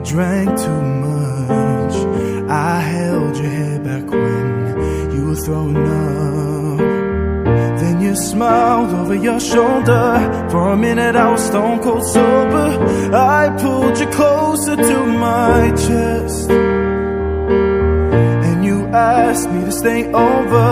drank too much. I held your hair back when you were throwing up. Then you smiled over your shoulder. For a minute I was stone cold sober. I pulled you closer to my chest, and you asked me to stay over.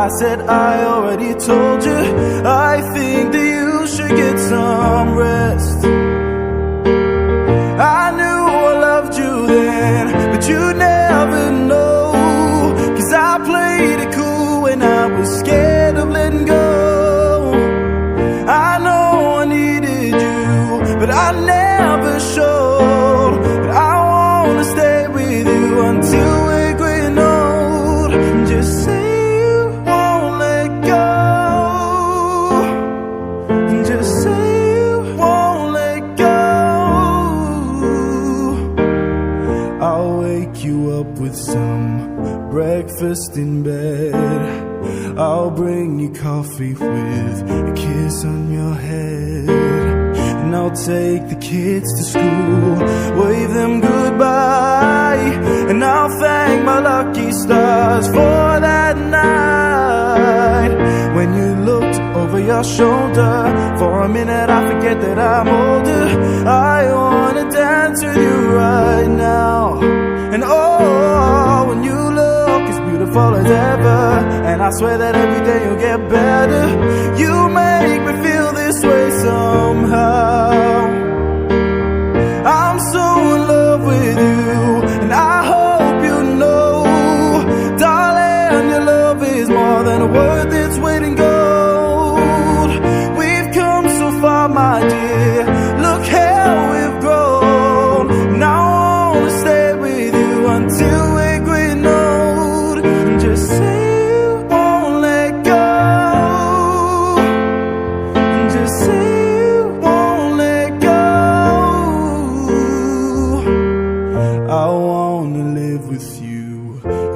I said I already told you. I think that you should get some rest. I knew I loved you then, but you never know. 'Cause I played it cool when I was scared of letting go. I know I needed you, but I never showed. But I wanna stay with you until we're growing old. Just say you won't let go. Just say you won't let go. I'll wake you up with some breakfast in bed. I'll bring you coffee with a kiss on your head. And I'll take the kids to school, wave them goodbye. And I'll thank my lucky stars for that night when you looked over your shoulder. For a minute I forget that I'm older. I wanna dance with you right now. And oh, when you look as beautiful as ever, and I swear that every day you'll get better. You make me feel this way somehow. I'm so in love with you, and I hope you know, darling, your love is more than a word that's waiting gold. We've come so far, my dear. Look how we've grown. Now I wanna stay with you until we're growing old. Just say you won't let go. Just say you won't let go. I wanna live with you,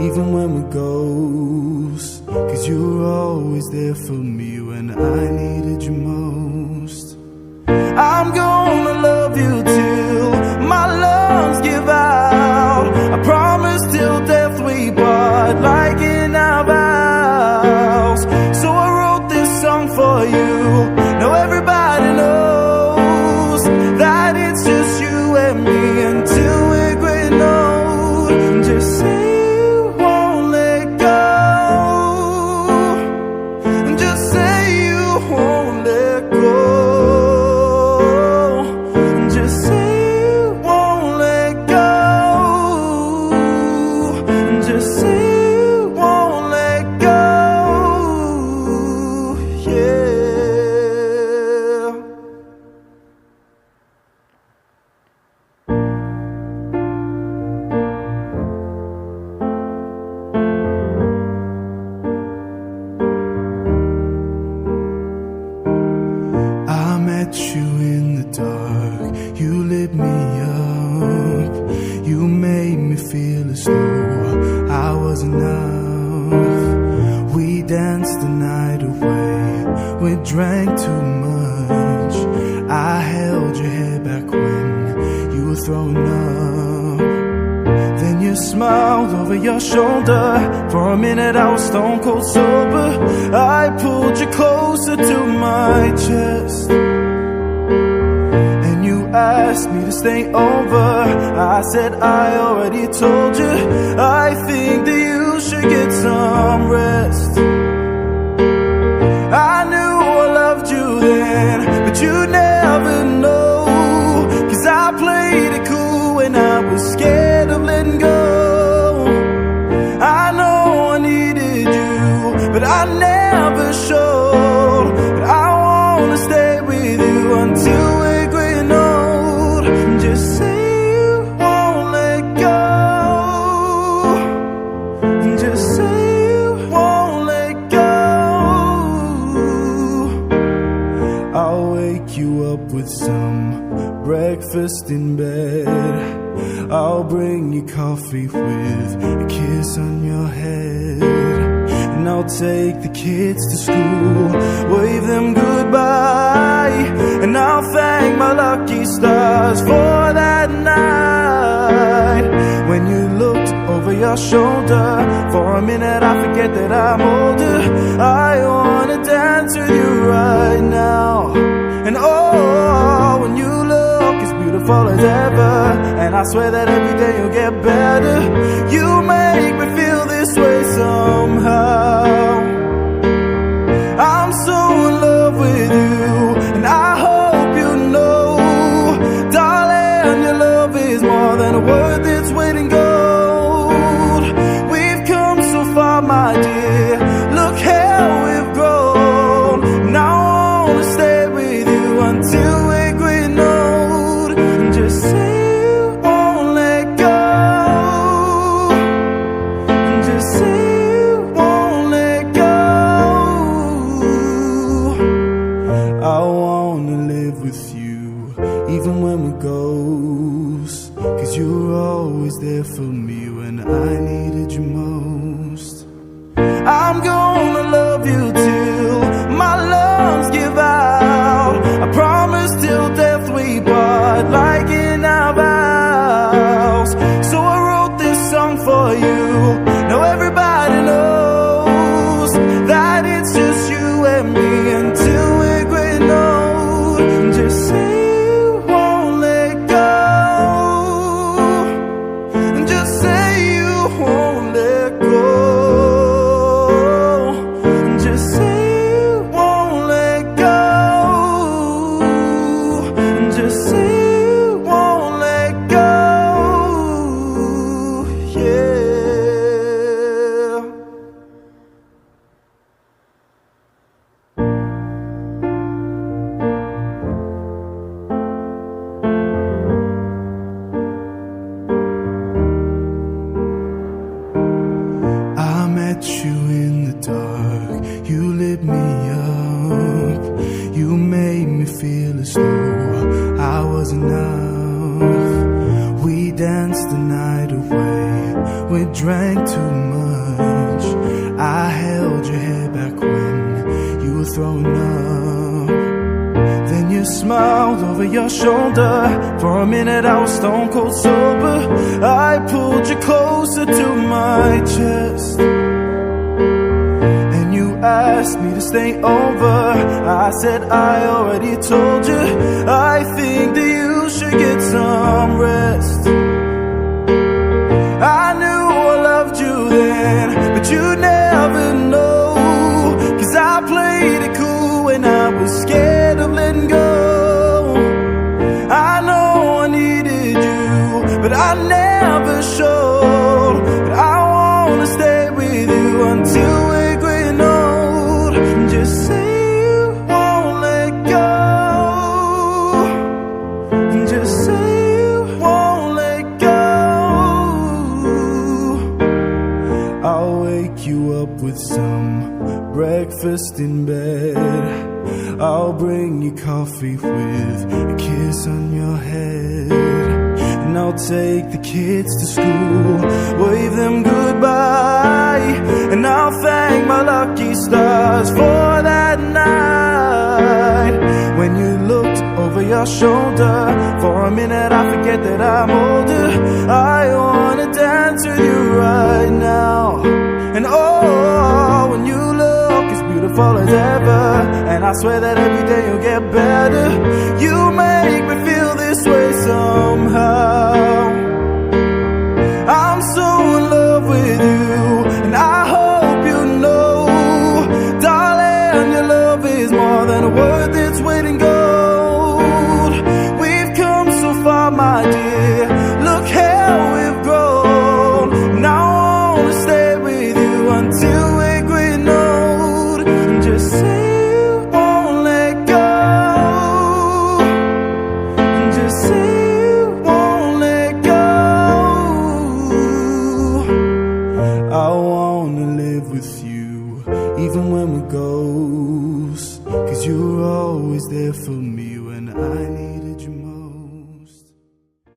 even when we're ghosts. 'Cause you were always there for me when I needed you most. I'm gonna love you till my lungs give out. I promise till death we part, like in our vows. So I wrote this song for you. Now everybody knows that it's just you and me until we're growing old. Just say you won't let go. Just say you won't let go. Just say you won't let go. Just say you won't let go. Yeah. I met you in the dark. You lit me up. You made me feel as though I was enough. We danced the night away. We drank too much. I held your hair back when you were throwing up. Then you smiled over your shoulder. For a minute I was stone cold sober. I pulled you closer to my chest, and you asked me to stay over. I said I already told you. I think that you should get some rest. I knew I loved you then, but you never know. 'Cause I played it cool when I was scared of letting go. I know I needed you, but I never showed. But I wanna stay with you until we're growing old. Just say you won't let go. Just say you won't let go. I'll wake you up with some breakfast in bed. I'll bring you coffee with a kiss on your head. And I'll take the kids to school, wave them goodbye. And I'll thank my lucky stars for that night over your shoulder. For a minute I forget that I'm older. I wanna dance with you right now. And oh, when you look as beautiful as ever, and I swear that every day you'll get better. You make me feel this way somehow. I'm so in love with you, and I hope you know, darling, your love is more than a word that's waiting gold. We've come so far, my dear, look how we've grown. Now I wanna stay with you until we're growing old. And just say you won't let go, and just say you won't let go. I wanna live with you, even when we're ghosts, 'cause you were always there for me when I needed you most. I'm gonna love you till my lungs give out. I promise till death we part, like in our vows. So I wrote this song for you. Now everybody knows that it's just you and me until we're growing old. And just say you won't let go, and just say you won't let go, and just say you won't let go, and just say you won't let go. Yeah. I met you in the dark, you lit me up. You made me feel as though I was enough. We danced the night away, we drank too much. I held your hair back when you were throwing up. Then you smiled over your shoulder. For a minute I was stone cold sober. I pulled you closer to my chest, and you asked me to stay over. I said I already told you, I think that you should get some rest. I knew I loved you then, but you never know, 'cause I played it cool when I was scared of letting go. I know I needed you, but I never showed. But I wanna stay with you until we're growing old. And just say you won't let go, and just say you won't let go. I'll wake you up with some breakfast in bed. I'll bring you coffee with a kiss on your head. And I'll take the kids to school, wave them goodbye. And I'll thank my lucky stars for that night when you looked over your shoulder. For a minute I forget that I'm older. I wanna dance with you right now. And oh, when you look as beautiful as ever, and I swear that every day you'll get better. You make me feel this way somehow. I'm so in love with you, and I hope you know, darling, your love is more than a word that's waiting gold. We've come so far, my dear, look how we've grown. Now I wanna stay with you until we're growing old. And just say you won't let go, and just say you won't let go. I wanna live with you, even when we're ghosts, 'cause you were always there for me when I need